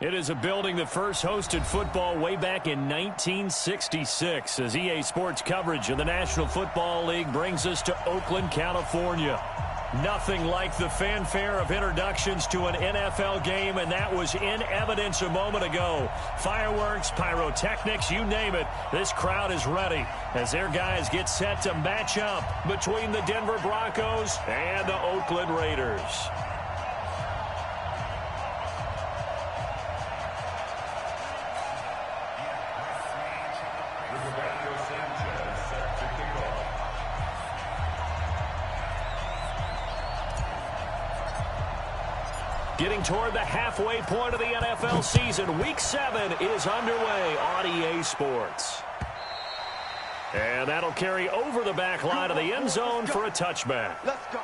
It is a building that first hosted football way back in 1966 as EA Sports coverage of the National Football League brings us to Oakland, California. Nothing like the fanfare of introductions to an NFL game, and that was in evidence a moment ago. Fireworks, pyrotechnics, you name it. This crowd is ready as their guys get set to match up between the Denver Broncos and the Oakland Raiders. Getting toward the halfway point of the NFL season, Week 7 is underway on EA Sports. And that'll carry over the back line of the end zone for a touchback. Let's go.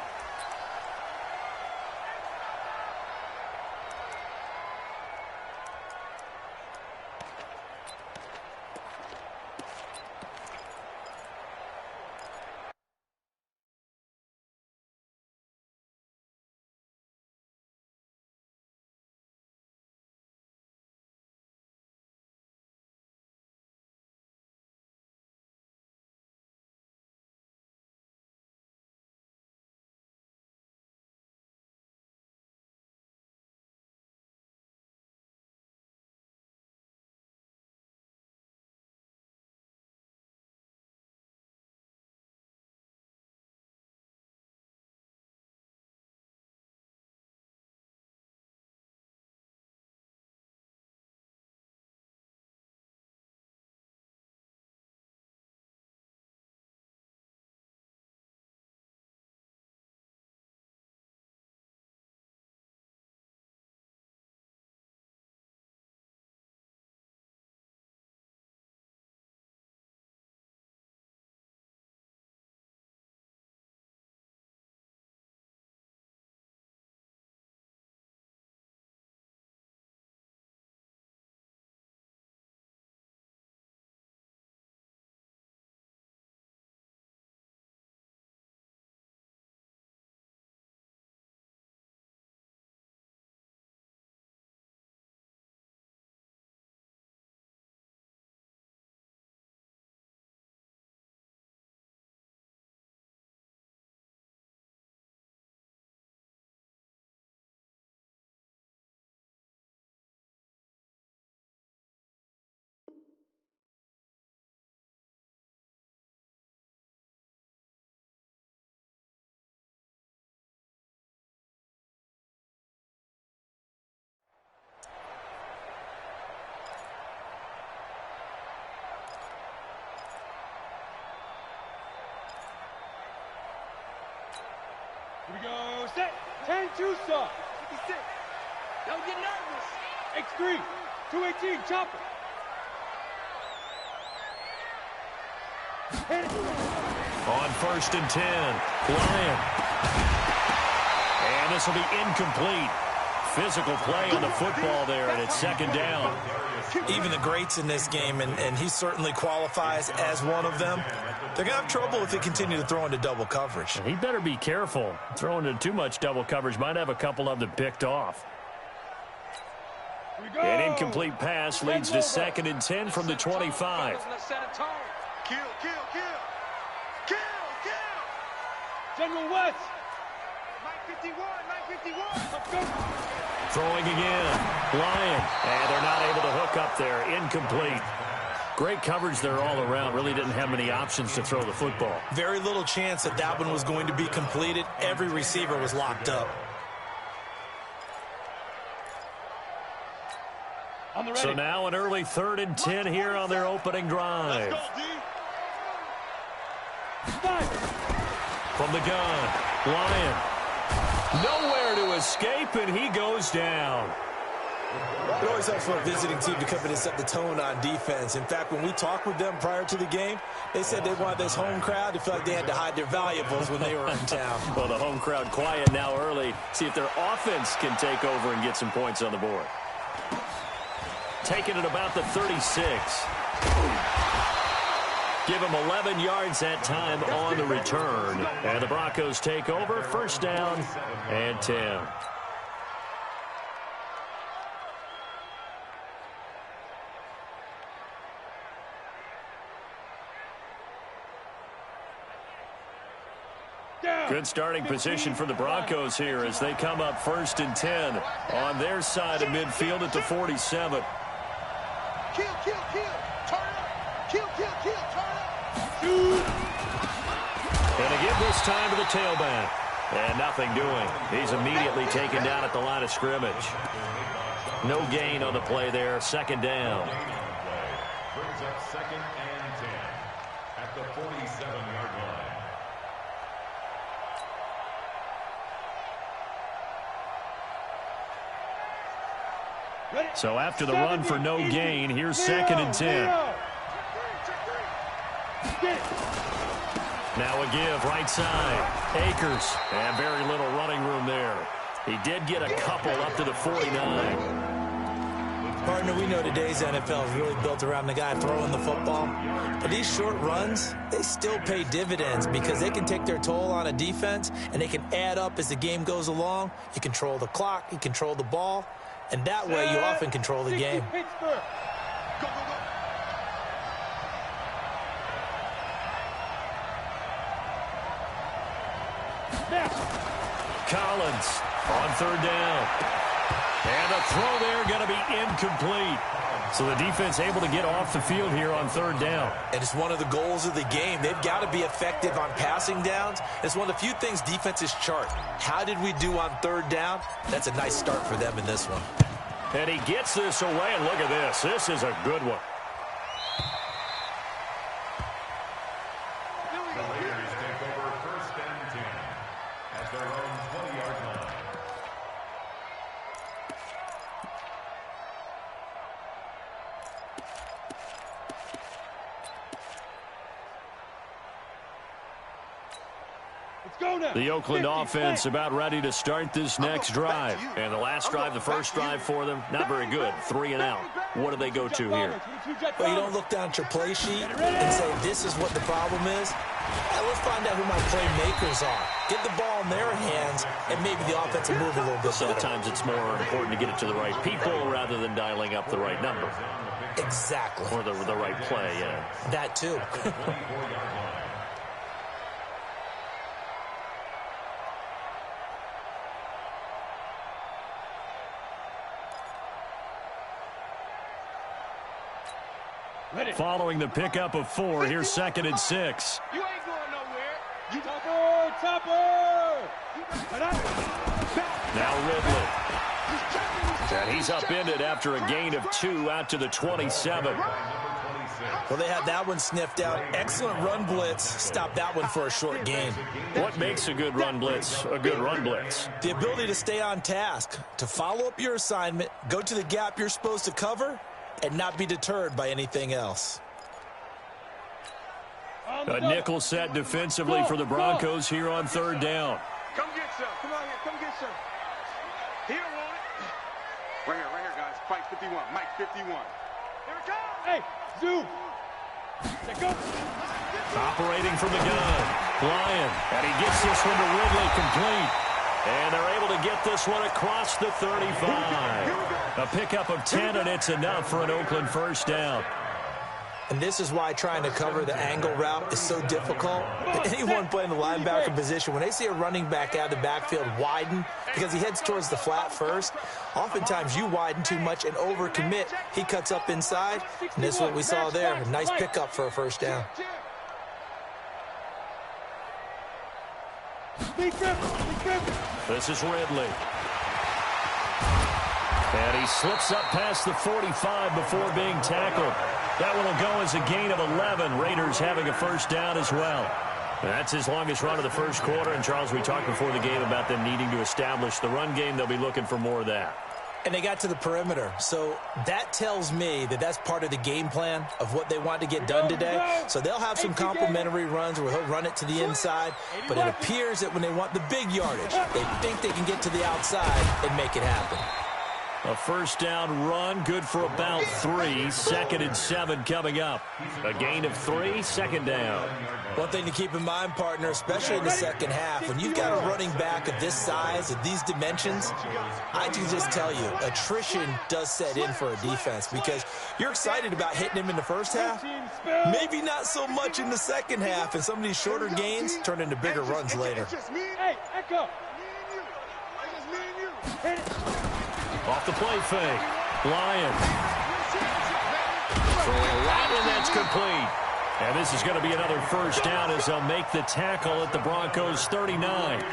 Here we go, set, 10-2 stop. 56. Don't get nervous. X3, 218, chopper. Hit it. On 1st and 10, Lyon. And this will be incomplete. Physical play on the football there, and it's 2nd down. Even the greats in this game, and he certainly qualifies as one of them, they're going to have trouble if they continue to throw into double coverage. He better be careful. Throwing into too much double coverage might have a couple of them picked off. An incomplete pass leads to 2nd and 10 from the 25. Kill. General West. Mike 51. Let's go. Throwing again. Lyon. And they're not able to hook up there. Incomplete. Great coverage there all around. Really didn't have many options to throw the football. Very little chance that that one was going to be completed. Every receiver was locked up. So now an early 3rd and 10 here on their opening drive. From the gun, Lyon. Nowhere to escape, and he goes down. It always helps for a visiting team to come in and set the tone on defense. In fact, when we talked with them prior to the game, they said they wanted this home crowd to feel like they had to hide their valuables when they were in town. Well, the home crowd quiet now early. See if their offense can take over and get some points on the board. Taking it about the 36. Give him 11 yards that time on the return. And the Broncos take over, 1st down and 10. Good starting position for the Broncos here as they come up 1st and 10 on their side of midfield at the 47. Kill, kill, kill. Turn up. Kill, kill, kill. Turn up. And again this time to the tailback. And nothing doing. He's immediately taken down at the line of scrimmage. No gain on the play there. 2nd down. Brings up 2nd and 10 at the 47-yard line. So after the run for no gain, here's 2nd and 10. Now a give right side. Akers. And very little running room there. He did get a couple up to the 49. Partner, we know today's NFL is really built around the guy throwing the football. But these short runs, they still pay dividends because they can take their toll on a defense and they can add up as the game goes along. You control the clock, you control the ball, and that way you often control the game. Go, go, go. Collins on 3rd down. And the throw there going to be incomplete. So the defense able to get off the field here on 3rd down. And it's one of the goals of the game. They've got to be effective on passing downs. It's one of the few things defenses chart. How did we do on 3rd down? That's a nice start for them in this one. And he gets this away, and look at this. This is a good one. The Raiders take over 1st and 10 at their own 20-yard line. The Oakland offense about ready to start this next drive. And the last drive, the first drive for them, not very good. 3 and out. What do they go to here? Well, you don't look down at your play sheet and say, this is what the problem is. Yeah, let's find out who my playmakers are. Get the ball in their hands, and maybe the offense will move a little bit better. Sometimes it's more important to get it to the right people rather than dialing up the right number. Exactly. Or the right play, yeah. That too. Following the pickup of 4, here's 2nd and 6. You ain't going nowhere. You Topper! Now Ridley. And he's upended after a gain of 2 out to the 27. Well, they had that one sniffed out. Excellent run blitz. Stop that one for a short gain. What makes a good run blitz a good run blitz? The ability to stay on task, to follow up your assignment, go to the gap you're supposed to cover, and not be deterred by anything else. A nickel set defensively for the Broncos here on 3rd down. come get some. Come out here. Come get some. He don't want it. Right here, guys. Fight 51. Mike 51. Here it comes. Hey, zoom. Let go. Operating from the gun. Lyon. And he gets this one to Ridley complete. And they're able to get this one across the 35. A pickup of 10, and it's enough for an Oakland 1st down. And this is why trying to cover the angle route is so difficult. Anyone playing the linebacker position, when they see a running back out of the backfield widen, because he heads towards the flat first, oftentimes you widen too much and overcommit. He cuts up inside, and this is what we saw there. A nice pickup for a 1st down. This is Ridley. And he slips up past the 45 before being tackled. That one will go as a gain of 11. Raiders having a 1st down as well. That's his longest run of the 1st quarter. And, Charles, we talked before the game about them needing to establish the run game. They'll be looking for more of that. And they got to the perimeter. So that tells me that that's part of the game plan of what they want to get done today. So they'll have some complementary runs where he'll run it to the inside. But it appears that when they want the big yardage, they think they can get to the outside and make it happen. A first down run, good for about 3. 2nd and 7 coming up. A gain of 3, 2nd down. One thing to keep in mind, partner, especially in the second half, when you've got a running back of this size, of these dimensions, I can just tell you, attrition does set in for a defense because you're excited about hitting him in the first half, maybe not so much in the second half, and some of these shorter gains turn into bigger runs later. Hey, Echo. Hit it. Off the play fake. Lyon. Throwing a lot, and that's complete. And this is going to be another first down as they'll make the tackle at the Broncos' 39.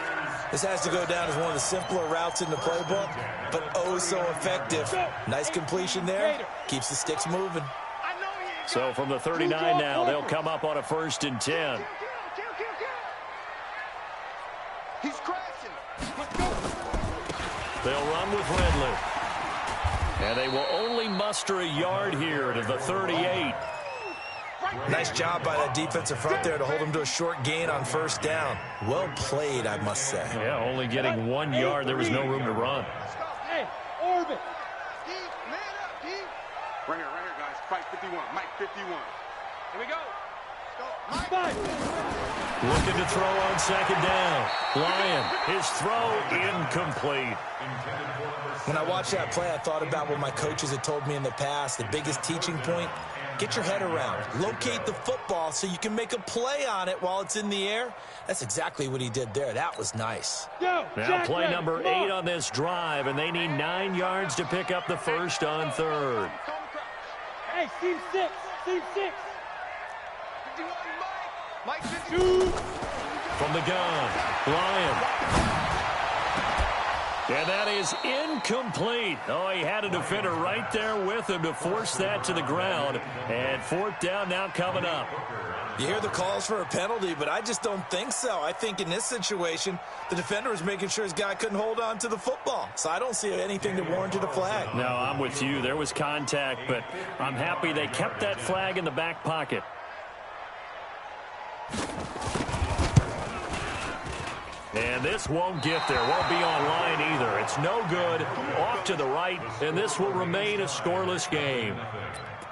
This has to go down as one of the simpler routes in the playbook, but oh so effective. Nice completion there. Keeps the sticks moving. So from the 39 now, they'll come up on a 1st and 10. He's crashing. Let's go. They'll run with Ridley. And they will only muster a yard here to the 38. Nice job by that defensive front there to hold him to a short gain on first down. Well played, I must say. Yeah, only getting 1 yard. There was no room to run. Hey, orbit. Right here, guys. Fight 51. Mike 51. Here we go. Looking to throw on 2nd down. Lyon, his throw incomplete. When I watched that play, I thought about what my coaches had told me in the past. The biggest teaching point, get your head around. Locate the football so you can make a play on it while it's in the air. That's exactly what he did there. That was nice. Now play number 8 on this drive, and they need 9 yards to pick up the first on 3rd. Hey, team 6. Team 6. Mike 52. From the gun, Lyon. And that is incomplete. Oh, he had a defender right there with him to force that to the ground. And 4th down now coming up. You hear the calls for a penalty, but I just don't think so. I think in this situation, the defender was making sure his guy couldn't hold on to the football. So I don't see anything that warranted a flag. No, I'm with you. There was contact, but I'm happy they kept that flag in the back pocket. And this won't get there. Won't be online either. It's no good. Off to the right, and this will remain a scoreless game.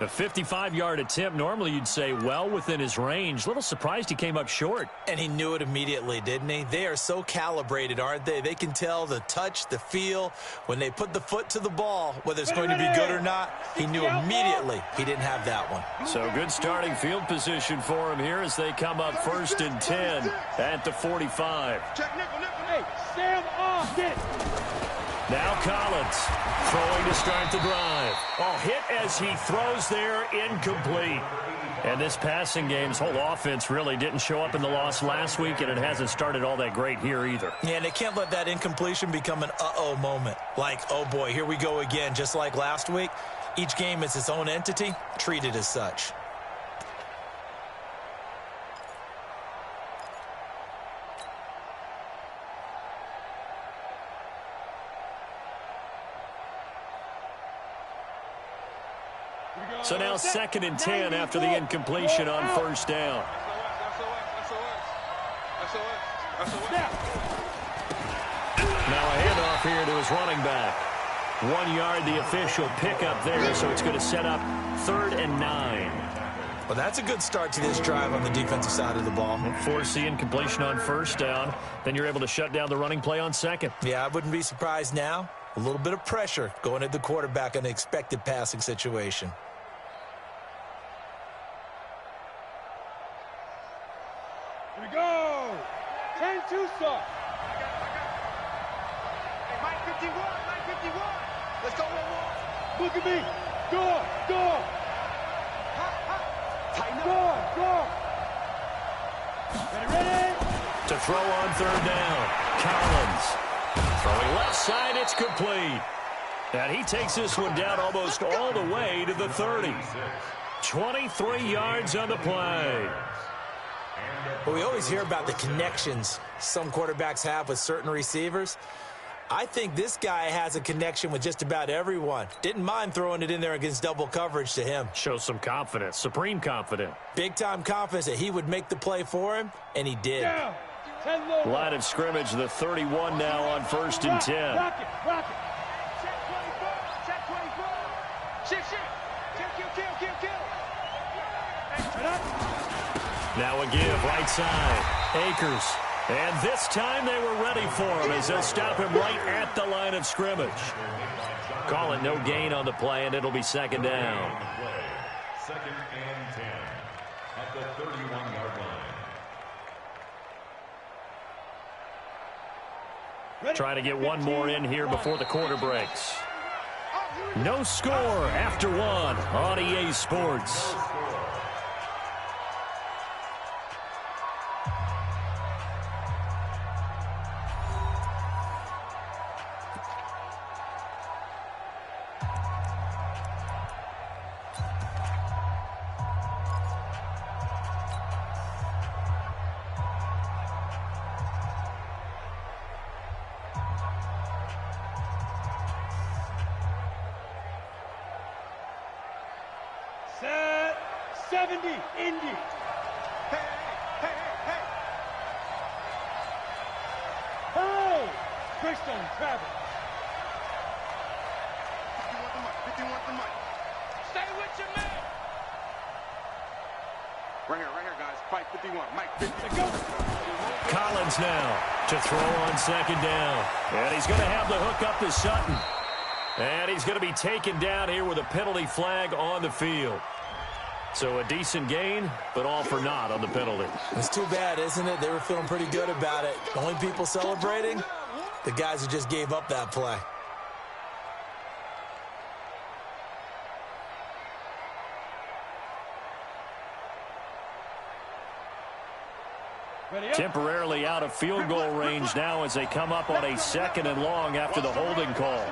The 55-yard attempt, normally you'd say well within his range. Little surprised he came up short. And he knew it immediately, didn't he? They are so calibrated, aren't they? They can tell the touch, the feel. When they put the foot to the ball, whether it's going to be good or not, he knew immediately he didn't have that one. So good starting field position for him here as they come up 1st and 10 at the 45. Hey, Sam off. Get it. Now Collins throwing to start the drive. Oh, hit as he throws there, incomplete. And this passing game's whole offense really didn't show up in the loss last week, and it hasn't started all that great here either. Yeah, and they can't let that incompletion become an uh-oh moment. Like, oh boy, here we go again, just like last week. Each game is its own entity, treated as such. So now 2nd and 10 after the incompletion on 1st down. Now a handoff here to his running back. 1 yard, the official pickup there, so it's going to set up 3rd and 9. Well, that's a good start to this drive on the defensive side of the ball. Force the incompletion on 1st down. Then you're able to shut down the running play on 2nd. Yeah, I wouldn't be surprised now. A little bit of pressure going at the quarterback in an expected passing situation. Here we go. 10-2 start. Hey, Mike 51. Mike 51. Let's go, 1-1. Look at me. Go. Tighten up. Go. Ready. To throw on 3rd down. Collins. Throwing left side, it's complete. And he takes this one down almost all the way to the 30. 23 yards on the play. But we always hear about the connections some quarterbacks have with certain receivers. I think this guy has a connection with just about everyone. Didn't mind throwing it in there against double coverage to him. Shows some confidence, supreme confidence. Big-time confidence that he would make the play for him, and he did. Down. 10 low. Line of scrimmage, the 31 now on 1st and 10. Rock it. Now a give right side. Akers. And this time they were ready for him as they'll stop him right at the line of scrimmage. Call it no gain on the play, and it'll be second down. Second and 10 at the 31-yard line. Trying to get one more in here before the quarter breaks. No score after one on EA Sports. Set 70, Indy. Hey, hey, hey, hey. Oh, Christian Travis. 51 to Mike, 51 to Mike. Stay with your man. Right here, guys. Fight 51. Mike 50. Go. Collins now to throw on second down. And he's going to have the hook up to Sutton. And he's going to be taken down here with a penalty flag on the field. So a decent gain, but all for naught on the penalty. It's too bad, isn't it? They were feeling pretty good about it. The only people celebrating, the guys who just gave up that play. Temporarily out of field goal range now as they come up on a second and long after the holding call.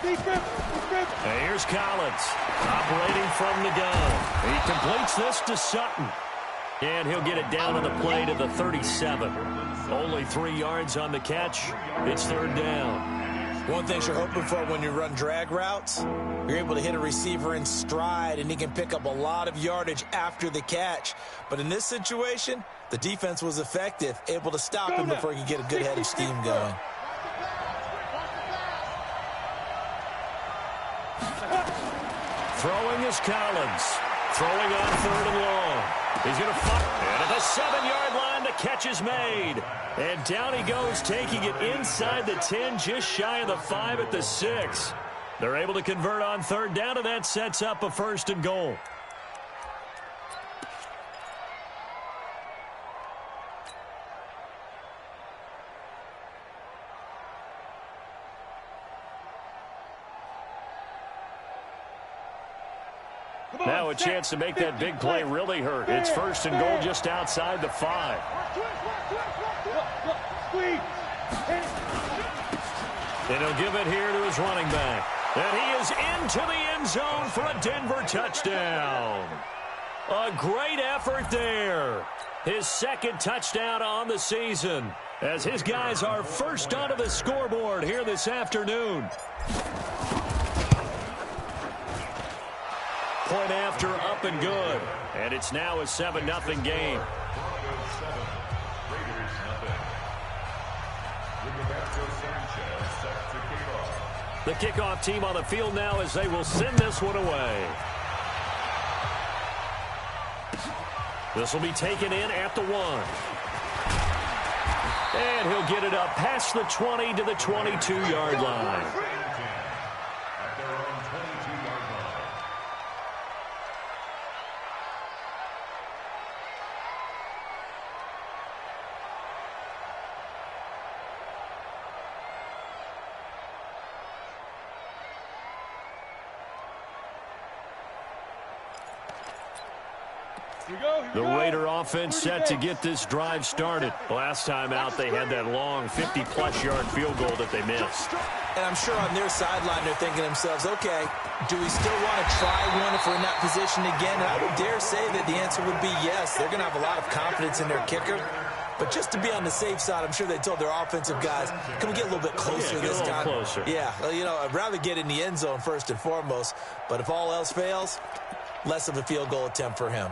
And here's Collins operating from the gun. He completes this to Sutton. And he'll get it down on the play to the 37. Only 3 yards on the catch. It's third down. One thing you're hoping for when you run drag routes, you're able to hit a receiver in stride, and he can pick up a lot of yardage after the catch. But in this situation, the defense was effective, able to stop him before he could get a good head of steam going. Throwing is Collins. Throwing on third and long. He's going to fire. And at the 7-yard line, the catch is made. And down he goes, taking it inside the 10, just shy of the 5 at the 6. They're able to convert on third down, and that sets up a first and goal. Now a chance to make that big play really hurt. It's first and goal just outside the 5. And he'll give it here to his running back. And he is into the end zone for a Denver touchdown. A great effort there. His second touchdown on the season, as his guys are first onto the scoreboard here this afternoon. Point after, up and good. And it's now a 7-0 game. The kickoff team on the field now as they will send this one away. This will be taken in at the 1. And he'll get it up past the 20 to the 22-yard line. The Raider offense set to get this drive started. Last time out, they had that long 50-plus yard field goal that they missed. And I'm sure on their sideline, they're thinking to themselves, okay, do we still want to try one if we're in that position again? And I would dare say that the answer would be yes. They're going to have a lot of confidence in their kicker. But just to be on the safe side, I'm sure they told their offensive guys, can we get a little bit closer this time? Closer. Yeah, you know, I'd rather get in the end zone first and foremost. But if all else fails, less of a field goal attempt for him.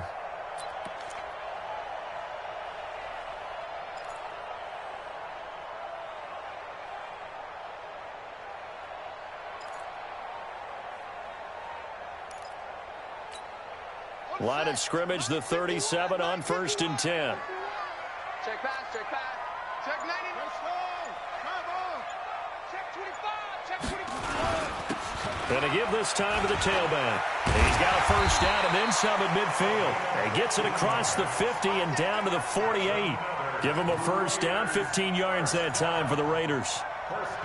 Line of scrimmage, the 37 on 1st and 10. Check pass, check pass. Check 90. Check 25, check 25. Going to give this time to the tailback. He's got a first down and then some at midfield. He gets it across the 50 and down to the 48. Give him a first down, 15 yards that time for the Raiders.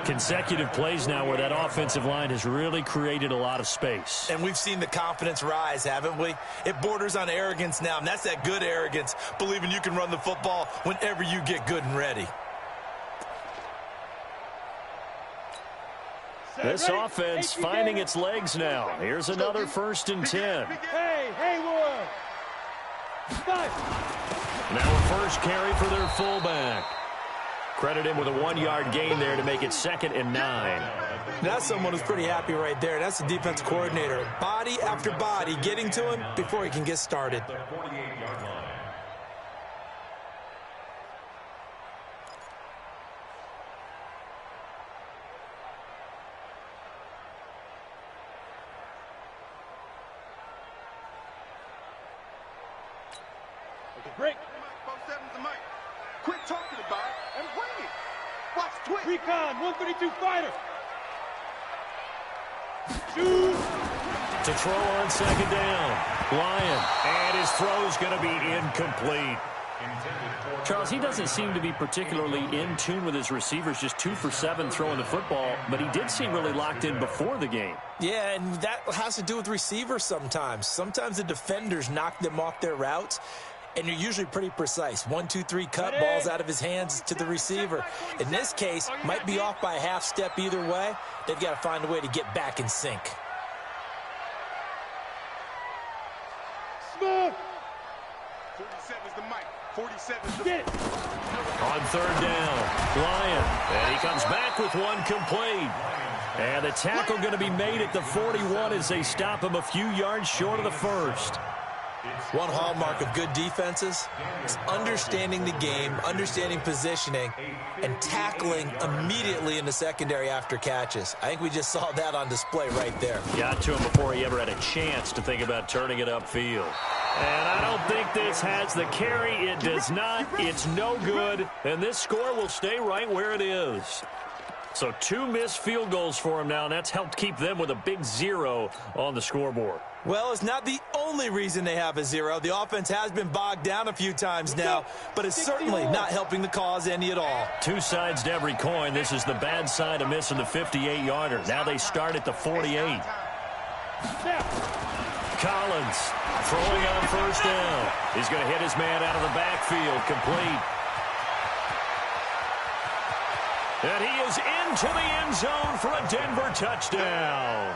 Consecutive plays now where that offensive line has really created a lot of space. And we've seen the confidence rise, haven't we? It borders on arrogance now, and that's that good arrogance, believing you can run the football whenever you get good and ready. This offense finding its legs now. Here's another 1st and 10. Hey, Hayward. Now a first carry for their fullback. Credit him with a 1-yard gain there to make it 2nd and 9. That's someone who's pretty happy right there. That's the defense coordinator. Body after body getting to him before he can get started. The 48-yard line. Break. Both sevens to Mike. Quit talking about it and bring it. Watch twitch. Recon, 132 fighter. Shoot. To throw on 2nd down. Lyon. And his throw's going to be incomplete. Charles, he doesn't seem to be particularly in tune with his receivers, just 2 for 7 throwing the football, but he did seem really locked in before the game. Yeah, and that has to do with receivers sometimes. Sometimes the defenders knock them off their routes, and you're usually pretty precise. 1, 2, 3 cut, balls out of his hands to the receiver. In this case, might be off by a half step either way. They've got to find a way to get back in sync. Smooth. 47's the Mike. 47's the... Get it. On 3rd down, Lyon. And he comes back with one complete. And the tackle going to be made at the 41 as they stop him a few yards short of the first. One hallmark of good defenses is understanding the game, understanding positioning, and tackling immediately in the secondary after catches. I think we just saw that on display right there. Got to him before he ever had a chance to think about turning it upfield. And I don't think this has the carry. It does not. It's no good. And this score will stay right where it is. So 2 missed field goals for him now, and that's helped keep them with a big 0 on the scoreboard. Well, it's not the only reason they have a 0. The offense has been bogged down a few times now, but it's certainly not helping the cause any at all. 2 sides to every coin. This is the bad side of missing the 58-yarder. Now they start at the 48. Collins throwing on 1st down. He's going to hit his man out of the backfield, complete. And he is into the end zone for a Denver touchdown.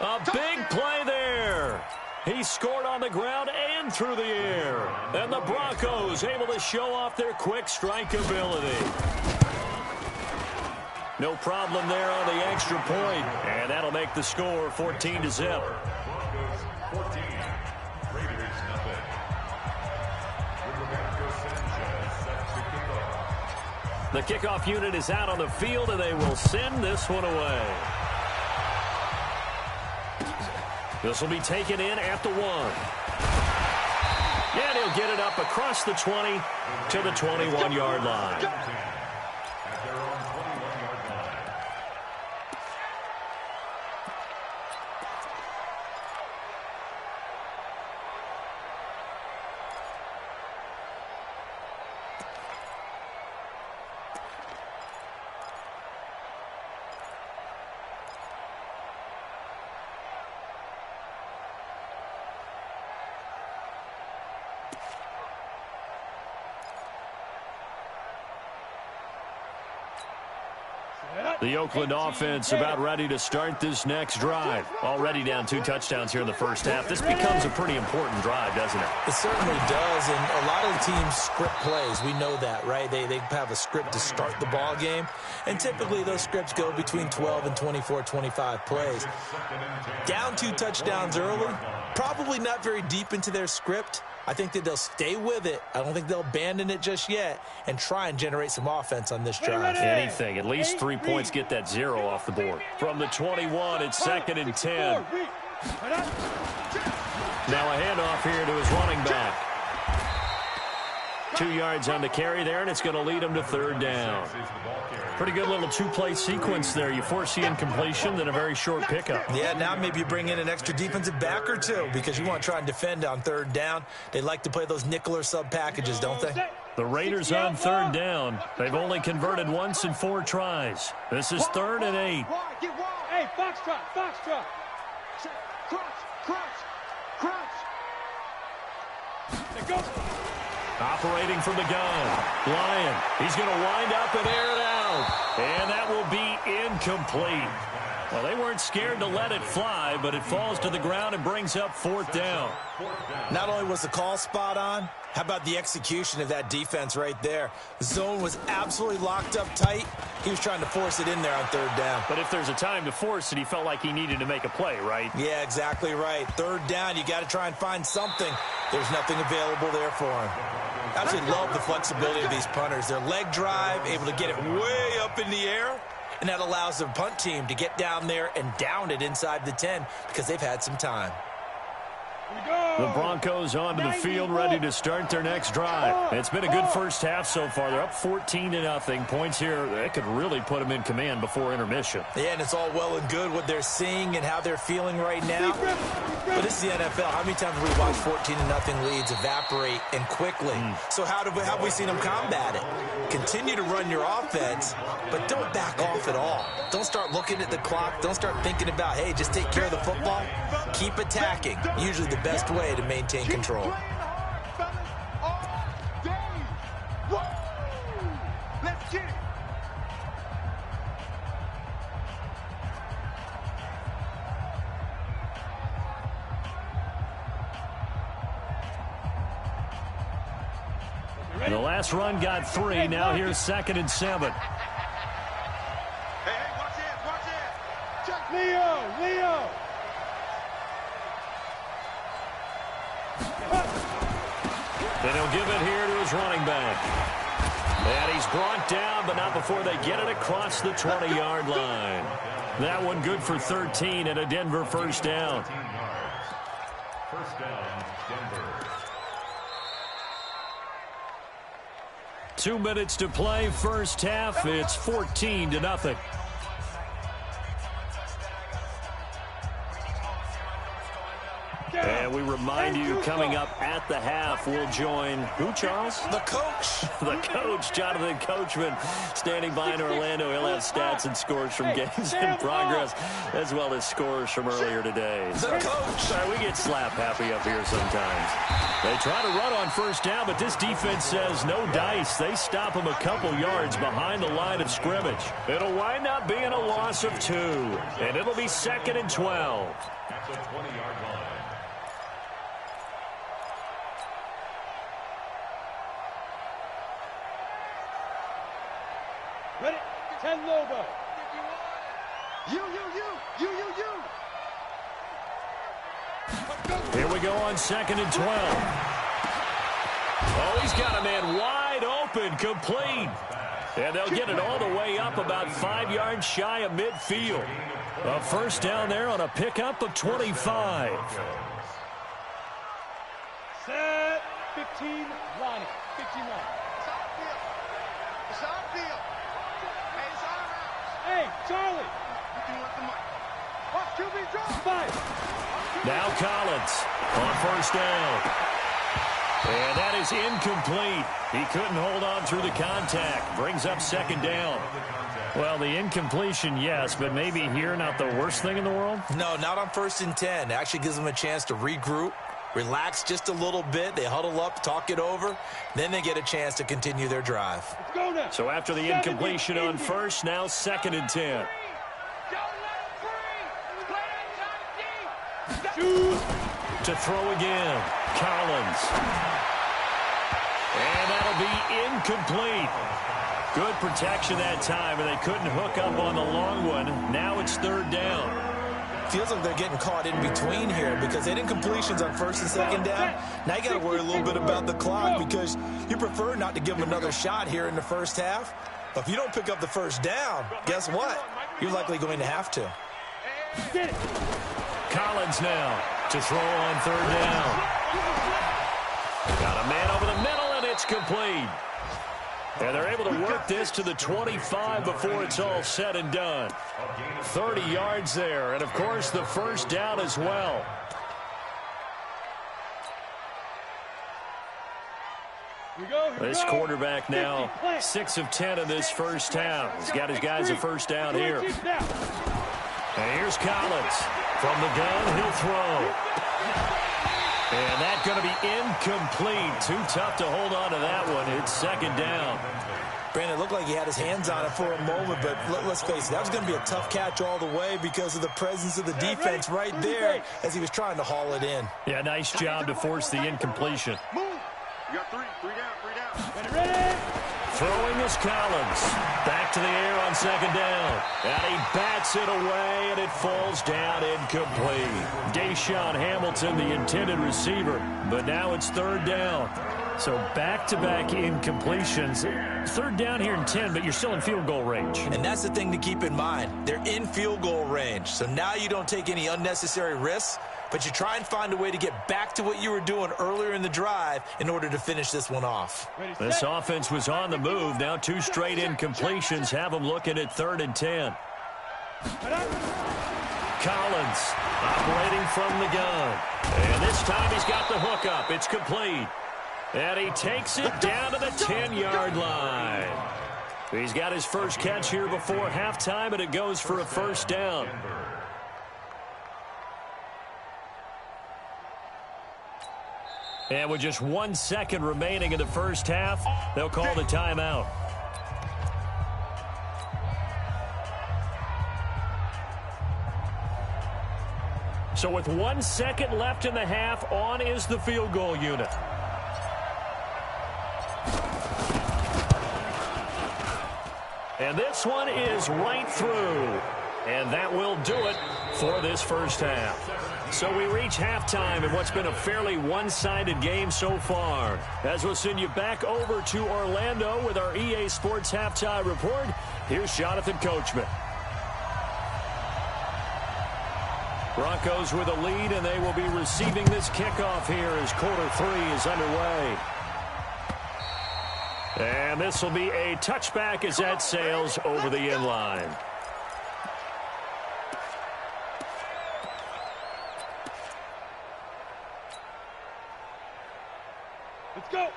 A big play there. He scored on the ground and through the air. And the Broncos able to show off their quick strike ability. No problem there on the extra point. And that'll make the score 14-0. Broncos 14. Raiders nothing. The kickoff unit is out on the field, and they will send this one away. This will be taken in at the 1. And he'll get it up across the 20 to the 21-yard line. At their own 21-yard line. The Oakland offense about ready to start this next drive. Already down 2 touchdowns here in the first half. This becomes a pretty important drive, doesn't it? It certainly does, and a lot of the teams script plays. We know that, right? They have a script to start the ball game, and typically those scripts go between 12 and 24, 25 plays. Down 2 touchdowns early, probably not very deep into their script. I think that they'll stay with it. I don't think they'll abandon it just yet and try and generate some offense on this drive. Anything. At least 3 points get that 0 off the board. From the 21, it's 2nd and 10. Now a handoff here to his running back. 2 yards on the carry there, and it's going to lead him to third down. Pretty good little two-play sequence there. You force the incompletion, then a very short pickup. Yeah, now maybe you bring in an extra defensive back or two because you want to try and defend on third down. They like to play those nickel or sub packages, don't they? The Raiders on third down. They've only converted once in 4 tries. This is 3rd and 8. Hey, foxtrot, foxtrot. Crunch. There goes. Operating from the gun. Lyon. He's going to wind up and air it out. And that will be incomplete. Well, they weren't scared to let it fly, but it falls to the ground and brings up 4th down. Not only was the call spot on, how about the execution of that defense right there? The zone was absolutely locked up tight. He was trying to force it in there on third down. But if there's a time to force it, he felt like he needed to make a play, right? Yeah, exactly right. Third down, you got to try and find something. There's nothing available there for him. I absolutely love the flexibility of these punters. Their leg drive, able to get it way up in the air, and that allows the punt team to get down there and down it inside the 10 because they've had some time. The Broncos onto the field, ready to start their next drive. It's been a good first half so far. They're up 14-0. Points here, that could really put them in command before intermission. Yeah, and it's all well and good what they're seeing and how they're feeling right now. But this is the NFL. How many times have we watched 14-0 leads evaporate and quickly? So how have we seen them combat it? Continue to run your offense, but don't back off at all. Don't start looking at the clock. Don't start thinking about, hey, just take care of the football. Keep attacking. Usually the best way to maintain control. Let's get it. And the last run got 3. Now here's 2nd and 7. Hey, watch it. Check. Leo. Then he'll give it here to his running back. And he's brought down, but not before they get it across the 20-yard line. That one good for 13 and a Denver first down. First down, Denver. 2 minutes to play, first half. It's 14-0. And we remind you, coming up at the half, we'll join who, Charles? The coach. The coach, Jonathan Coachman, standing by in Orlando. He'll have stats and scores from games in progress, as well as scores from earlier today. The coach. Sorry, we get slap happy up here sometimes. They try to run on first down, but this defense says no dice. They stop them a couple yards behind the line of scrimmage. It'll wind up being a loss of 2, and it'll be 2nd and 12. At the 20-yard line. Ready? 10 Lobo. You. Here we go on 2nd and 12. Oh, he's got a man wide open, complete. And they'll get it all the way up about 5 yards shy of midfield. A first down there on a pickup of 25. Set. 15 line. 15 line. It's our field. Hey, it's our house. Hey, Charlie. You can let the mic. Watch QB drop. 5. Now Collins on first down. And that is incomplete. He couldn't hold on through the contact. Brings up 2nd down. Well, the incompletion, yes, but maybe here not the worst thing in the world? No, not on 1st and 10. It actually gives them a chance to regroup, relax just a little bit. They huddle up, talk it over. Then they get a chance to continue their drive. Let's go now. So after the incompletion on first, now 2nd and 10. Shoot. To throw again, Collins. And that'll be incomplete. Good protection that time, and they couldn't hook up on the long one. Now it's 3rd down. Feels like they're getting caught in between here because they had incompletions on 1st and 2nd down. Now you got to worry a little bit about the clock because you prefer not to give them another shot here in the first half. But if you don't pick up the first down, guess what? You're likely going to have to. Get it. Collins now to throw on third down. Got a man over the middle, and it's complete. And they're able to work this to the 25 before it's all said and done. 30 yards there, and, of course, the first down as well. This quarterback now 6 of 10 in this first half. He's got his guys a first down here. And here's Collins. From the gun, he'll throw. And that's going to be incomplete. Too tough to hold on to that one. It's second down. Brandon, it looked like he had his hands on it for a moment, but let's face it, that was going to be a tough catch all the way because of the presence of the defense right there as he was trying to haul it in. Yeah, nice job to force the incompletion. Move. You got three down. Ready. Throwing is Collins. Back to the air on second down. And he bats it away, and it falls down incomplete. Deshaun Hamilton, the intended receiver, but now it's third down. So back-to-back incompletions. Third down here in 10, but you're still in field goal range. And that's the thing to keep in mind. They're in field goal range. So now you don't take any unnecessary risks, but you try and find a way to get back to what you were doing earlier in the drive in order to finish this one off. This offense was on the move. Now 2 straight incompletions have them looking at third and 10. Collins operating from the gun. And this time he's got the hook up. It's complete. And he takes it down to the 10-yard line. He's got his first catch here before halftime, and it goes for a first down. And with just 1 second remaining in the first half, they'll call the timeout. So with 1 second left in the half, on is the field goal unit. And this one is right through. And that will do it for this first half. So we reach halftime in what's been a fairly one-sided game so far. As we'll send you back over to Orlando with our EA Sports Halftime Report, here's Jonathan Coachman. Broncos with a lead, and they will be receiving this kickoff here as quarter 3 is underway. And this will be a touchback as that sails over the end line.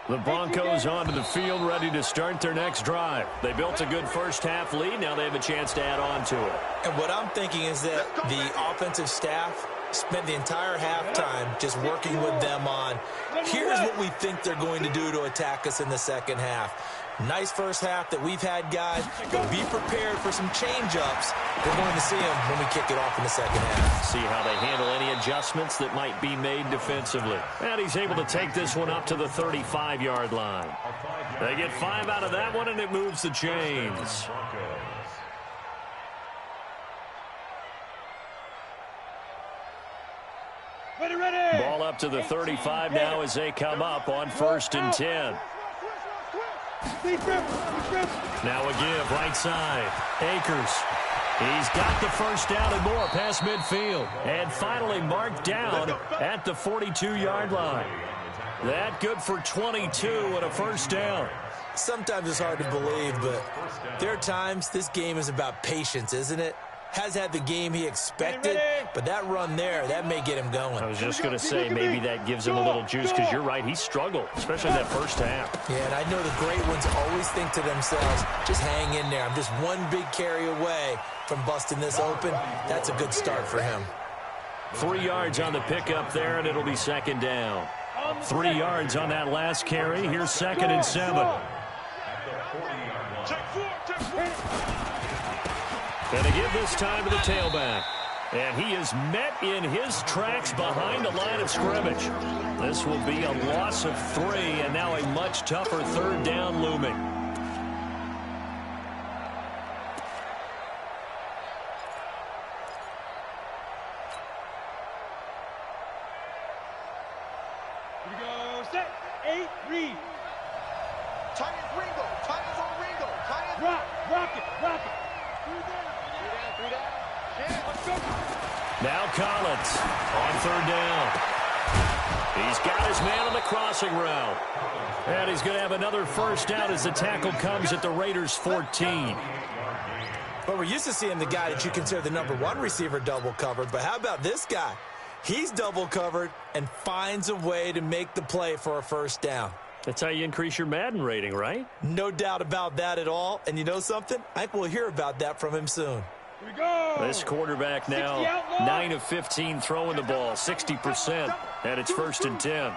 The Broncos onto the field, ready to start their next drive. They built a good first half lead. Now they have a chance to add on to it. And what I'm thinking is that the offensive staff spent the entire halftime just working with them on, here's what we think they're going to do to attack us in the second half. Nice first half that we've had, guys, but be prepared for some change-ups. We're going to see them when we kick it off in the second half. See how they handle any adjustments that might be made defensively. And he's able to take this one up to the 35-yard line. They get 5 out of that one, and it moves the chains. Ready. Ball up to the 35 now as they come up on 1st and 10. Now a give, right side. Akers. He's got the first down and more past midfield. And finally marked down at the 42-yard line. That good for 22 and a first down. Sometimes it's hard to believe, but there are times this game is about patience, isn't it? Has had the game he expected, but that run there, that may get him going. I was just going to say, maybe that gives him a little juice, because you're right, he struggled, especially in that first half. Yeah, and I know the great ones always think to themselves, just hang in there. I'm just one big carry away from busting this open. That's a good start for him. 3 yards on the pickup there, and it'll be second down. 3 yards on that last carry. Here's 2nd and 7. And to give this time to the tailback. And he is met in his tracks behind the line of scrimmage. This will be a loss of 3, and now a much tougher 3rd down looming. Here we go. Set. 8. Read. Tight end Ringo. Tight end's on Ringo. Tight end. Rock it. Three down. Let's go. Now Collins on third down. He's got his man on the crossing route. And he's going to have another first down as the tackle comes at the Raiders' 14. But we're used to seeing the guy that you consider the #1 receiver double covered. But how about this guy? He's double covered and finds a way to make the play for a first down. That's how you increase your Madden rating, right? No doubt about that at all. And you know something? I think we'll hear about that from him soon. Here we go. This quarterback now 9 of 15 throwing the ball, 60%, and it's 1st and 10.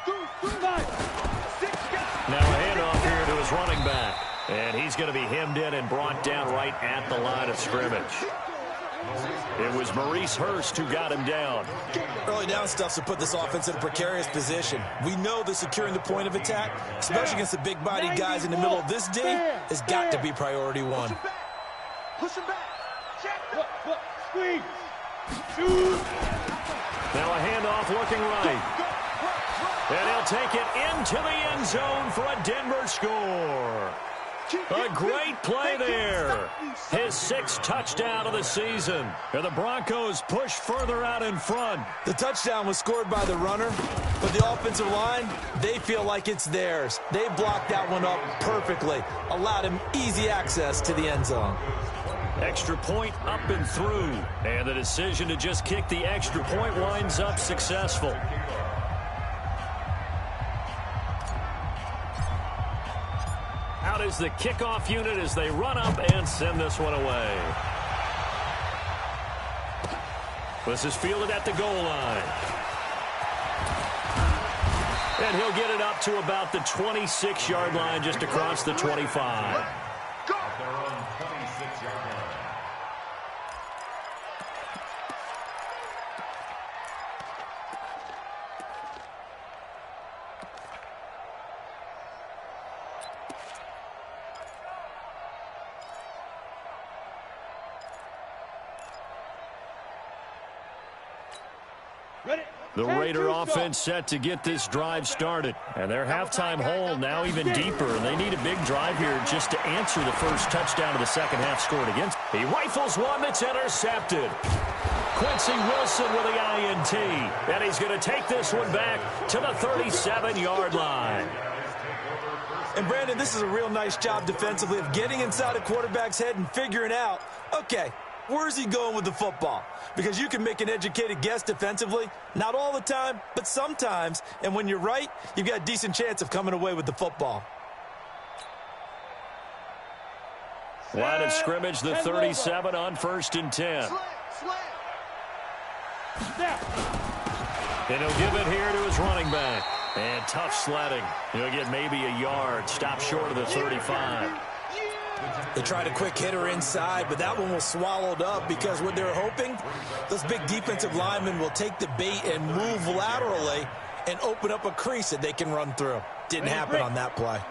Now a handoff here to his running back, and he's going to be hemmed in and brought down right at the line of scrimmage. It was Maurice Hurst who got him down. Early down stuff to put this offense in a precarious position. We know that securing the point of attack, especially against the big-bodied guys in the middle of this D, has got to be priority one. Push him back. Look, squeeze. Shoot. Now a handoff looking right. And he'll take it into the end zone for a Denver score. A great play there. His 6th touchdown of the season. And the Broncos push further out in front. The touchdown was scored by the runner, but the offensive line, they feel like it's theirs. They blocked that one up perfectly, allowed him easy access to the end zone. Extra point up and through. And the decision to just kick the extra point winds up successful. Out is the kickoff unit as they run up and send this one away. This is fielded at the goal line. And he'll get it up to about the 26-yard line, just across the 25. The Raider offense set to get this drive started. And their halftime hole now even deeper. And they need a big drive here just to answer the first touchdown of the second half scored against. He rifles one that's intercepted. Quincy Wilson with the INT. And he's going to take this one back to the 37-yard line. And, Brandon, this is a real nice job defensively of getting inside a quarterback's head and figuring out, okay, where's he going with the football? Because you can make an educated guess defensively. Not all the time, but sometimes. And when you're right, you've got a decent chance of coming away with the football. Line of scrimmage, the 37 on 1st and 10. And he'll give it here to his running back. And tough sledding. He'll get maybe a yard. Stop short of the 35. They tried a quick hitter inside, but that one was swallowed up because what they're hoping, those big defensive linemen will take the bait and move laterally and open up a crease that they can run through. Didn't happen on that play. 91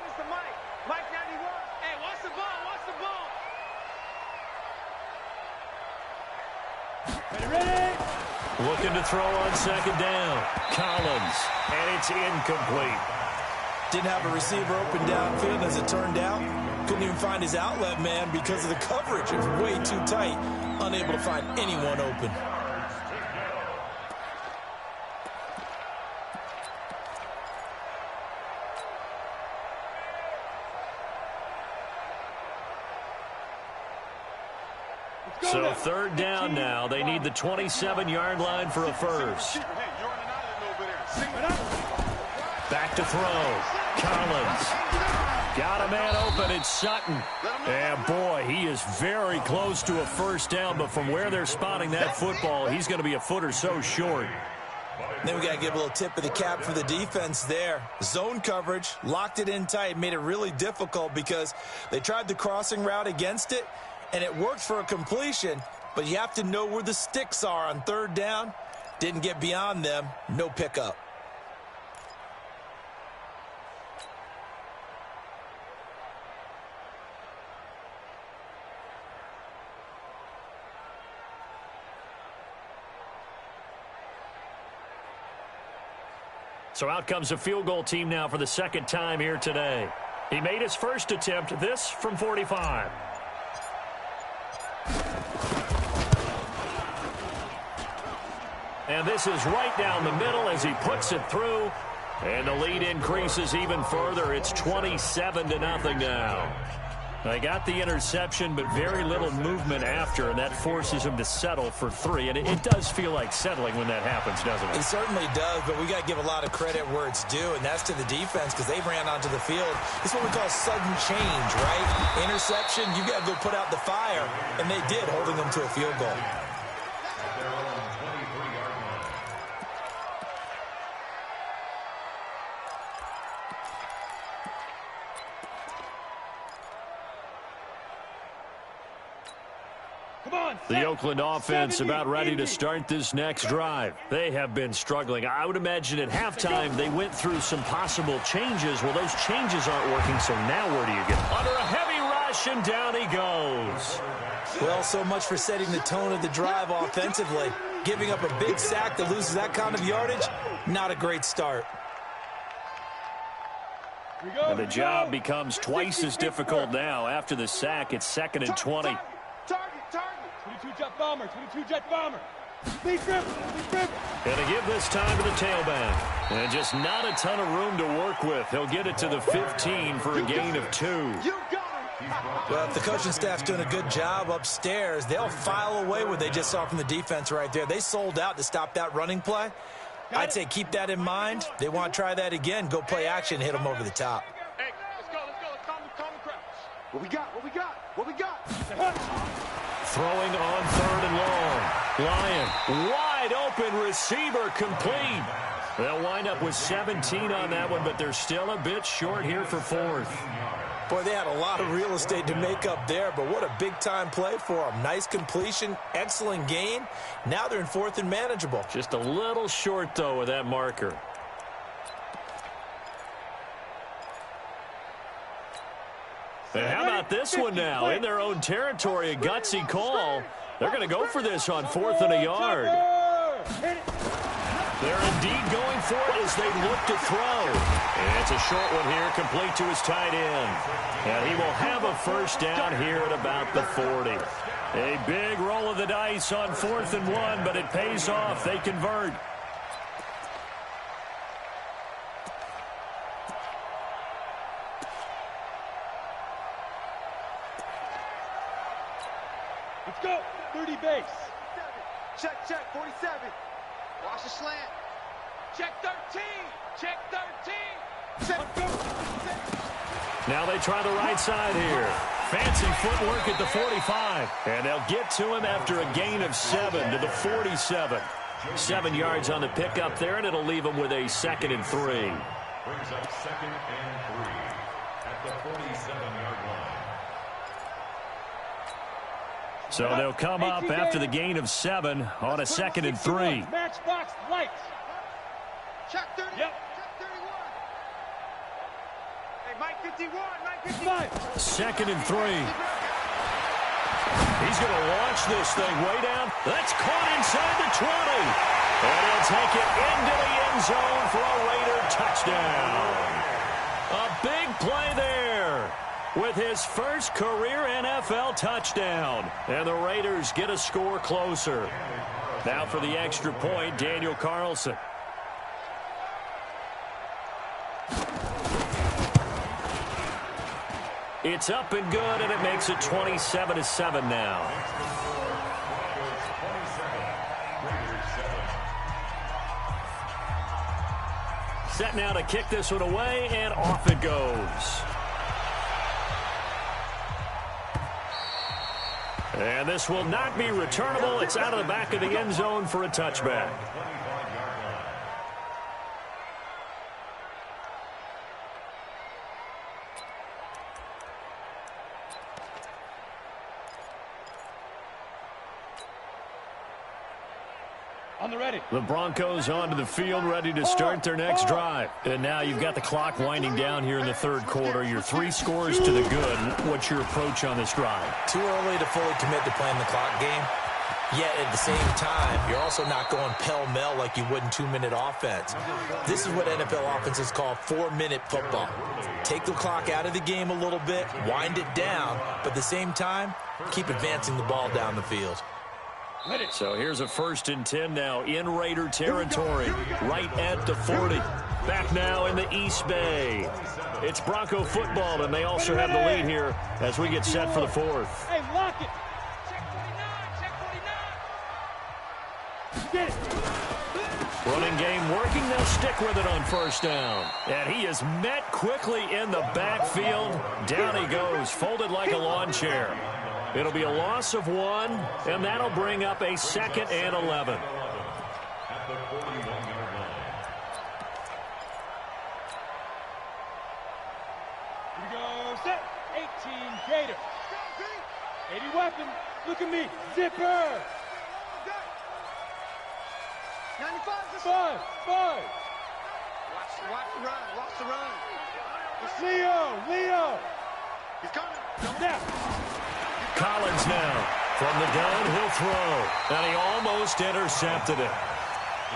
is the Mike. Mike 91. Hey, watch the ball. Watch the ball. Ready. Looking to throw on 2nd down. Collins. And it's incomplete. Didn't have a receiver open downfield as it turned out. Couldn't even find his outlet man because of the coverage. It was way too tight. Unable to find anyone open. So 3rd down now. They need the 27-yard line for a first. Back to throw. Collins. Got a man open. It's Sutton. And, boy, he is very close to a first down. But from where they're spotting that football, he's going to be a foot or so short. Then we got to give a little tip of the cap for the defense there. Zone coverage, locked it in tight, made it really difficult because they tried the crossing route against it, and it worked for a completion. But you have to know where the sticks are on 3rd down. Didn't get beyond them. No pickup. So out comes a field goal team now for the 2nd time here today. He made his first attempt, this from 45. And this is right down the middle as he puts it through. And the lead increases even further. It's 27-0 now. They got the interception, but very little movement after, and that forces him to settle for 3. And it does feel like settling when that happens, doesn't it? It certainly does, but we got to give a lot of credit where it's due, and that's to the defense because they ran onto the field. It's what we call sudden change, right? Interception, you got to go put out the fire, and they did, holding them to a field goal. The Oakland offense about ready to start this next drive. They have been struggling. I would imagine at halftime they went through some possible changes. Well, those changes aren't working, so now where do you get? Under a heavy rush, and down he goes. Well, so much for setting the tone of the drive offensively. Giving up a big sack that loses that kind of yardage, not a great start. And the job becomes twice as difficult now. After the sack, it's 2nd and 20. 22-jet bomber, 22-jet bomber. Big grip, big grip. Gonna give this time to the tailback. And just not a ton of room to work with. He'll get it to the 15 for a gain of 2. Well, if the coaching staff's doing a good job upstairs, they'll file away what they just saw from the defense right there. They sold out to stop that running play. I'd say keep that in mind. They want to try that again. Go play action, hit them over the top. Hey, let's go. Let's calm the crowd. What we got? Throwing on 3rd and long. Lyon, wide open receiver, complete. They'll wind up with 17 on that one, but they're still a bit short here for 4th. Boy, they had a lot of real estate to make up there, but what a big-time play for them. Nice completion, excellent gain. Now they're in 4th and manageable. Just a little short, though, with that marker. And how about this one now? In their own territory, a gutsy call. They're going to go for this on 4th and a yard. They're indeed going for it as they look to throw. And it's a short one here, complete to his tight end. And he will have a first down here at about the 40. A big roll of the dice on 4th and 1, but it pays off. They convert. Let's go. 30 base. Check, 47. Watch the slant. Check 13. Check 13. Check. Now they try the right side here. Fancy footwork at the 45. And they'll get to him after a gain of 7 to the 47. 7 yards on the pickup there, and it'll leave him with a 2nd and 3. Brings up 2nd and 3 at the 47-yard line. So they'll come up after the gain of 7 on a 2nd and 3. Matchbox light. Check 30. Yep. Check 31. Hey, Mike 51. Mike 5. 2nd and 3. He's going to launch this thing way down. That's caught inside the 20. And he'll take it into the end zone for a Raider touchdown. A big play there with his first career NFL touchdown. And the Raiders get a score closer. Now for the extra point, Daniel Carlson. It's up and good, and it makes it 27-7 now. Set now to kick this one away, and off it goes. And this will not be returnable. It's out of the back of the end zone for a touchback. On the ready. The Broncos onto the field, ready to start their next drive. And now you've got the clock winding down here in the 3rd quarter. Your 3 scores to the good. What's your approach on this drive? Too early to fully commit to playing the clock game. Yet at the same time, you're also not going pell-mell like you would in 2-minute offense. This is what NFL offenses call 4-minute football. Take the clock out of the game a little bit, wind it down, but at the same time, keep advancing the ball down the field. So here's a 1st and 10 now in Raider territory, right at the 40. Back now in the East Bay. It's Bronco football, and they also have the lead here as we get set for the 4th. Hey, lock it. Check 49, check 49. Get it. Running game working. They'll stick with it on 1st down. And he is met quickly in the backfield. Down he goes, folded like a lawn chair. It'll be a loss of 1, and that'll bring up a 2nd and 11. At the 41-yard line. Here we go, set. 18 Gator. 80 weapon. Look at me. Zipper. 95. 5. Watch the run. Watch the run. It's Leo. He's coming. Now. Collins now from the gun. He'll throw. And he almost intercepted it.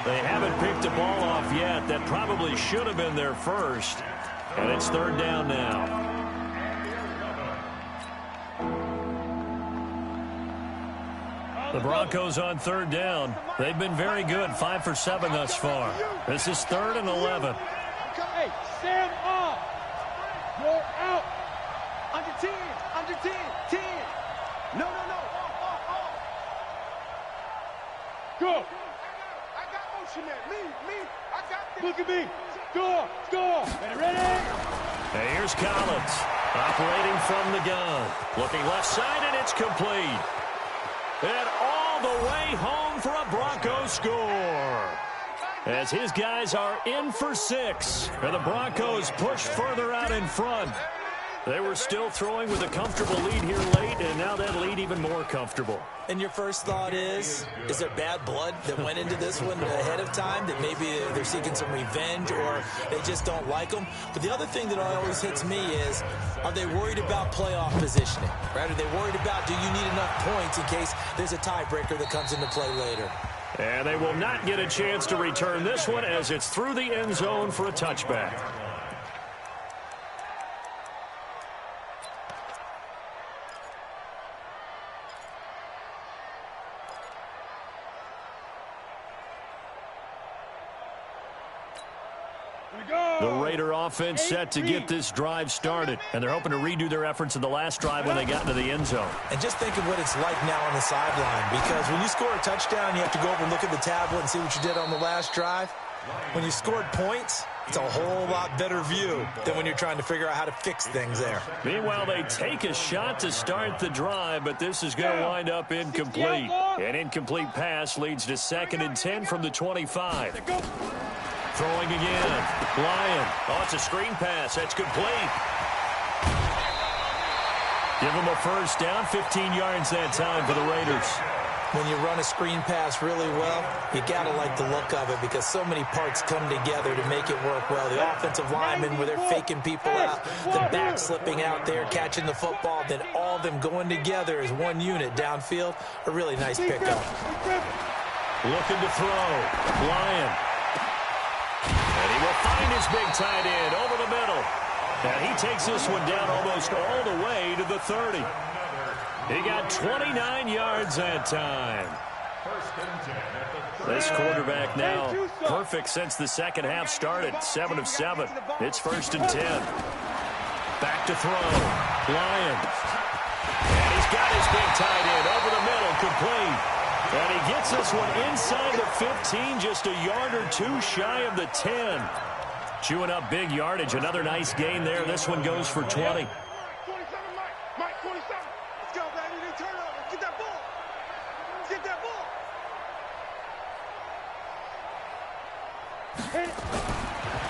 They haven't picked the ball off yet. That probably should have been their first. And it's 3rd down now. The Broncos on 3rd down. They've been very good, 5 for 7 thus far. This is 3rd and 11. Hey, stand up. You're out. Under 10. 10. No. Go. I got motion there. Me. I got this. Look at me. Score. Ready? Hey, here's Collins operating from the gun. Looking left side, and it's complete. And all the way home for a Bronco score. As his guys are in for 6. And the Broncos push further out in front. They were still throwing with a comfortable lead here late, and now that lead even more comfortable. And your first thought is there bad blood that went into this one ahead of time, that maybe they're seeking some revenge or they just don't like them? But the other thing that always hits me is, are they worried about playoff positioning? Right? Are they worried about, do you need enough points in case there's a tiebreaker that comes into play later? And they will not get a chance to return this one as it's through the end zone for a touchback. The Raider offense set to get this drive started, and they're hoping to redo their efforts in the last drive when they got into the end zone. And just think of what it's like now on the sideline, because when you score a touchdown, you have to go over and look at the tablet and see what you did on the last drive. When you scored points, it's a whole lot better view than when you're trying to figure out how to fix things there. Meanwhile, they take a shot to start the drive, but this is going to wind up incomplete. An incomplete pass leads to 2nd and 10 from the 25. Throwing again. Lyon. Oh, it's a screen pass. That's complete. Give them a 1st down. 15 yards that time for the Raiders. When you run a screen pass really well, you got to like the look of it because so many parts come together to make it work well. The offensive linemen, where they're faking people out, the back slipping out there, catching the football, then all of them going together as one unit downfield. A really nice pickup. Looking to throw. Lyon. And he will find his big tight end over the middle. And he takes this one down almost all the way to the 30. He got 29 yards that time. This quarterback now perfect since the second half started. 7 of 7. It's 1st and 10. Back to throw. Lyon. And he's got his big tight end over the middle, complete. And he gets this one inside the 15, just a yard or two shy of the 10. Chewing up big yardage. Another nice gain there. This one goes for 20. 27, Mike, 27. Let's go, baby. They turn over. Get that ball. Get that ball.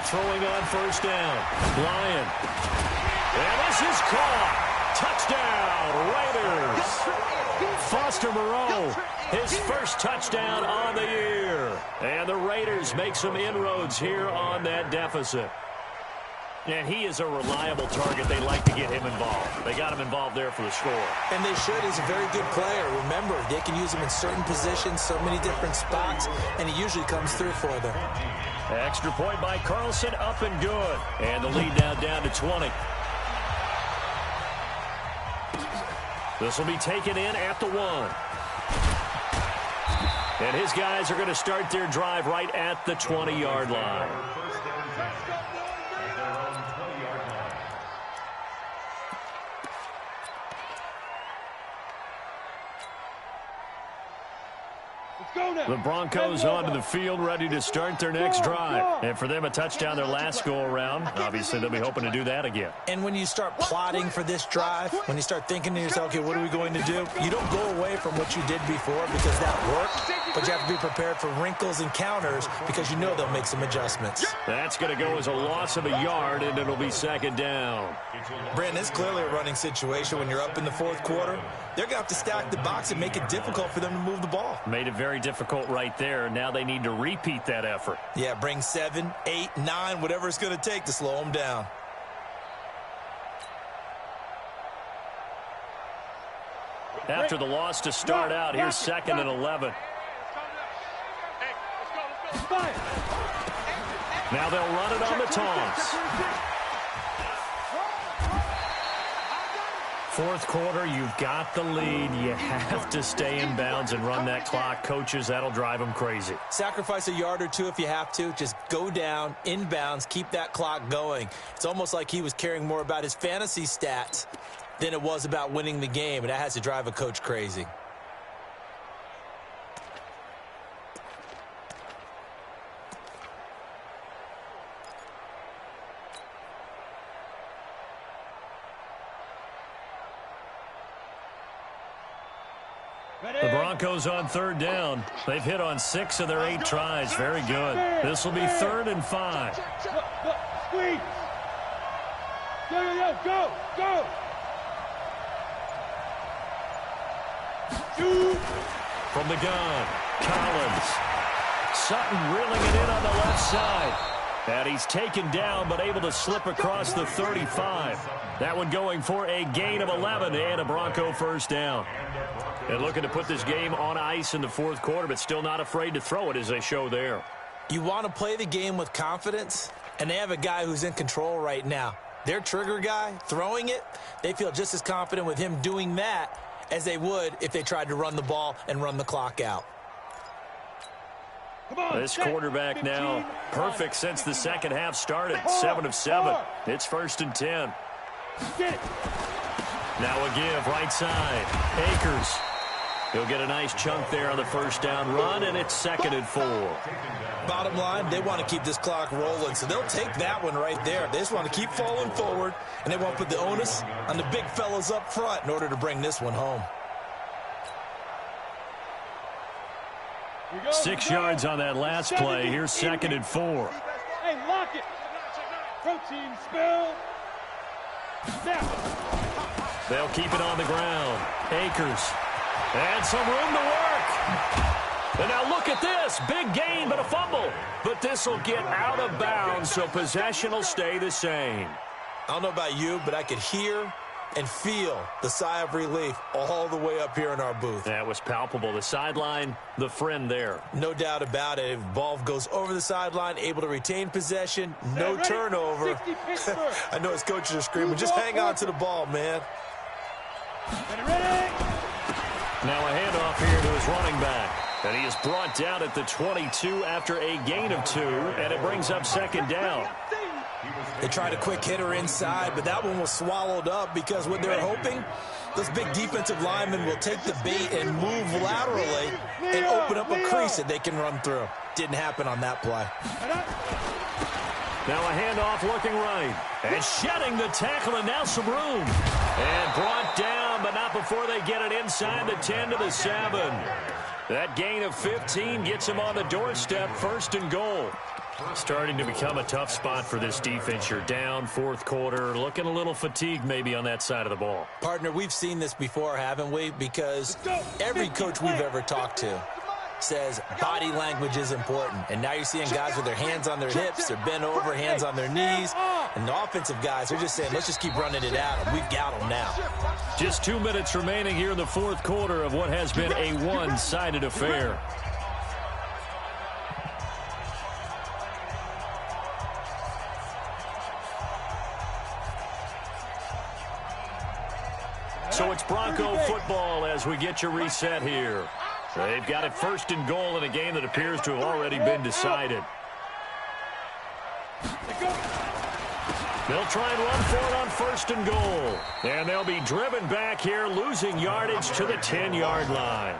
Throwing on 1st down. Lyon. And this is caught. Touchdown, Raiders. Foster Moreau, his 1st touchdown on the year. And the Raiders make some inroads here on that deficit. And he is a reliable target. They like to get him involved. They got him involved there for the score. And they should. He's a very good player. Remember, they can use him in certain positions, so many different spots, and he usually comes through for them. Extra point by Carlson, up and good. And the lead now down to 20. This will be taken in at the 1. And his guys are going to start their drive right at the 20-yard line. First down 10 at their own 20-yard line. Let's go now. The Broncos onto the field, ready to start their next drive. And for them, a touchdown their last go-around. Obviously, they'll be hoping to do that again. And when you start plotting for this drive, when you start thinking to yourself, okay, what are we going to do? You don't go away from what you did before because that worked, but you have to be prepared for wrinkles and counters because you know they'll make some adjustments. That's going to go as a loss of a yard, and it'll be second down. Brandon, it's clearly a running situation when you're up in the fourth quarter. They're going to have to stack the box and make it difficult for them to move the ball. Made it very difficult right there. Now they need to repeat that effort. Yeah, bring 7, 8, 9, whatever it's going to take to slow them down. After the loss to start out, here's 2nd and 11. Now they'll run it on the taunts. Fourth quarter, you've got the lead. You have to stay in bounds and run that clock. Coaches, that'll drive them crazy. Sacrifice a yard or two if you have to. Just go down, in bounds, keep that clock going. It's almost like he was caring more about his fantasy stats than it was about winning the game, and that has to drive a coach crazy. The Broncos on third down. They've hit on 6 of their 8 tries. Very good. This will be 3rd and 5. Squeeze. Yo, go, go. Shoot. From the gun, Collins. Sutton reeling it in on the left side. And he's taken down, but able to slip across the 35. That one going for a gain of 11 and a Bronco first down. And looking to put this game on ice in the fourth quarter, but still not afraid to throw it as they show there. You want to play the game with confidence, and they have a guy who's in control right now. Their trigger guy, throwing it, they feel just as confident with him doing that as they would if they tried to run the ball and run the clock out. This quarterback now perfect since the second half started. 7 of 7. It's 1st and 10. Now a give right side. Akers. He'll get a nice chunk there on the first down run, and it's 2nd and 4. Bottom line, they want to keep this clock rolling, so they'll take that one right there. They just want to keep falling forward, and they want to put the onus on the big fellas up front in order to bring this one home. 6 yards on that last play. Here's 2nd and 4. Hey, lock it. Protein spill. Snap. They'll keep it on the ground. Akers. And some room to work. And now look at this. Big gain, but a fumble. But this will get out of bounds, so possession will stay the same. I don't know about you, but I could hear and feel the sigh of relief all the way up here in our booth. That was palpable. The sideline, the friend there. No doubt about it. If ball goes over the sideline, able to retain possession, no turnover. I know his coaches are screaming, just hang on to the ball, man. Now a handoff here to his running back. And he is brought down at the 22 after a gain of 2, and it brings up 2nd down. They tried a quick hitter inside, but that one was swallowed up because what they're hoping, those big defensive linemen will take the bait and move laterally and open up a crease that they can run through. Didn't happen on that play. Now a handoff looking right. And shedding the tackle, and now some room. And brought down, but not before they get it inside the 10 to the 7. That gain of 15 gets him on the doorstep, 1st and goal. Starting to become a tough spot for this defense. You're down, fourth quarter, looking a little fatigued maybe on that side of the ball. Partner, we've seen this before, haven't we? Because every coach we've ever talked to says body language is important. And now you're seeing guys with their hands on their hips, they're bent over, hands on their knees. And the offensive guys are just saying, let's just keep running it at them. We've got them now. Just 2 minutes remaining here in the fourth quarter of what has been a one-sided affair. So it's Bronco football as we get you reset here. They've got it first and goal in a game that appears to have already been decided. They'll try and run for it on first and goal. And they'll be driven back here, losing yardage to the 10-yard line.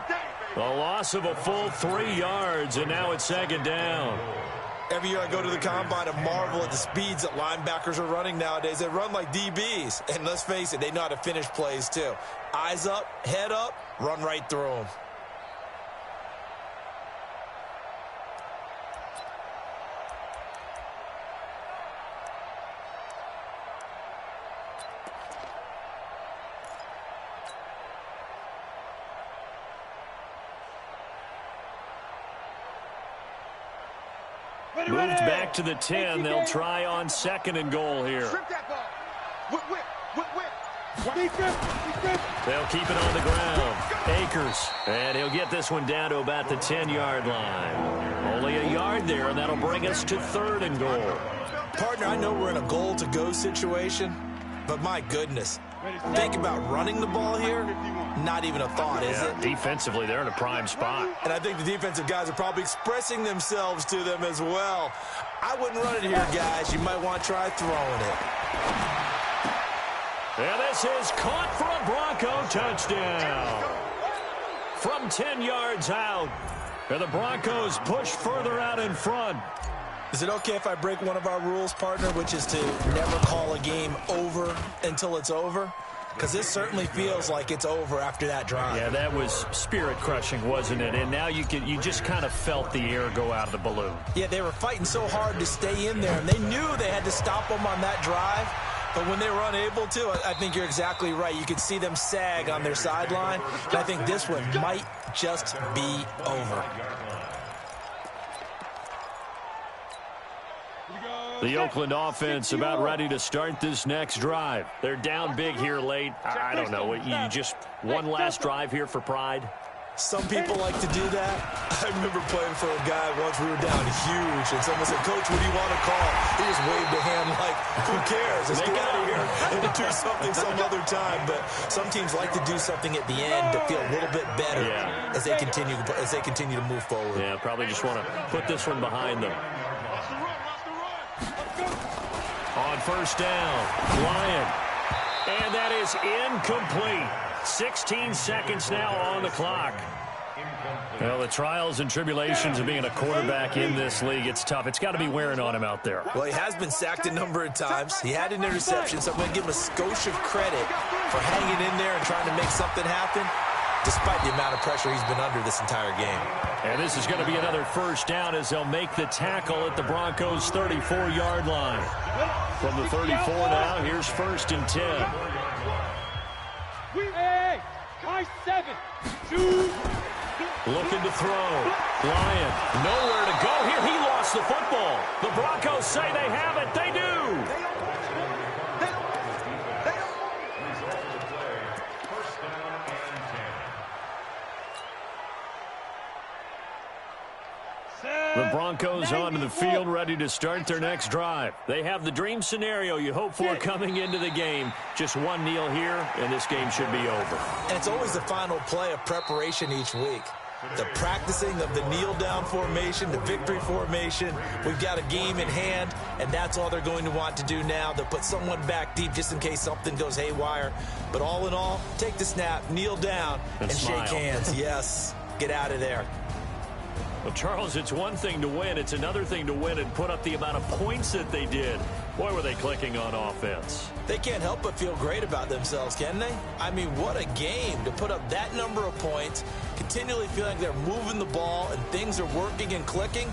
A loss of a full 3 yards, and now it's second down. Every year I go to the combine and marvel at the speeds that linebackers are running nowadays. They run like DBs. And let's face it, they know how to finish plays too. Eyes up, head up, run right through them. Moved back to the 10. They'll try on second and goal here. They'll keep it on the ground. Akers. And he'll get this one down to about the 10-yard line. Only a yard there, and that'll bring us to third and goal. Partner, I know we're in a goal-to-go situation, but my goodness. Think about running the ball here. Not even a thought, is it? Defensively, they're in a prime spot. And I think the defensive guys are probably expressing themselves to them as well. I wouldn't run it here, guys. You might want to try throwing it. And this is caught for a Bronco touchdown. From 10 yards out. And the Broncos push further out in front. Is it okay if I break one of our rules, partner, which is to never call a game over until it's over? Because this certainly feels like it's over after that drive. Yeah, that was spirit-crushing, wasn't it? And now you just kind of felt the air go out of the balloon. Yeah, they were fighting so hard to stay in there, and they knew they had to stop them on that drive. But when they were unable to, I think you're exactly right. You could see them sag on their sideline. And I think this one might just be over. The Oakland offense about ready to start this next drive. They're down big here late. I don't know. You just one last drive here for pride? Some people like to do that. I remember playing for a guy once. We were down huge, and someone said, "Coach, what do you want to call?" He just waved a hand like, "Who cares? Let's get out of here and do something some other time." But some teams like to do something at the end to feel a little bit better as they continue to move forward. Yeah, probably just want to put this one behind them. On first down, Lyon. And that is incomplete. 16 seconds now on the clock. Well, the trials and tribulations of being a quarterback in this league, it's tough. It's got to be wearing on him out there. Well, he has been sacked a number of times. He had an interception, so I'm going to give him a skosh of credit for hanging in there and trying to make something happen, despite the amount of pressure he's been under this entire game. And this is going to be another first down as they'll make the tackle at the Broncos' 34-yard line. From the 34 now, here's first and 10. Hey, high 7. Looking to throw. Lyon, nowhere to go here. He lost the football. The Broncos say they have it. They do. The Broncos onto the field ready to start their next drive. They have the dream scenario you hope for coming into the game. Just one kneel here, and this game should be over. And it's always the final play of preparation each week. The practicing of the kneel-down formation, the victory formation. We've got a game in hand, and that's all they're going to want to do now. They'll put someone back deep just in case something goes haywire. But all in all, take the snap, kneel down, and shake hands. Yes, get out of there. Well, Charles, it's one thing to win. It's another thing to win and put up the amount of points that they did. Boy, were they clicking on offense. They can't help but feel great about themselves, can they? I mean, what a game to put up that number of points, continually feeling like they're moving the ball and things are working and clicking.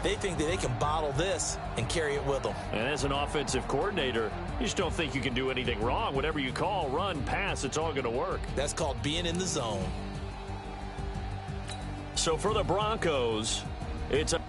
They think that they can bottle this and carry it with them. And as an offensive coordinator, you just don't think you can do anything wrong. Whatever you call, run, pass, it's all going to work. That's called being in the zone. So for the Broncos, it's a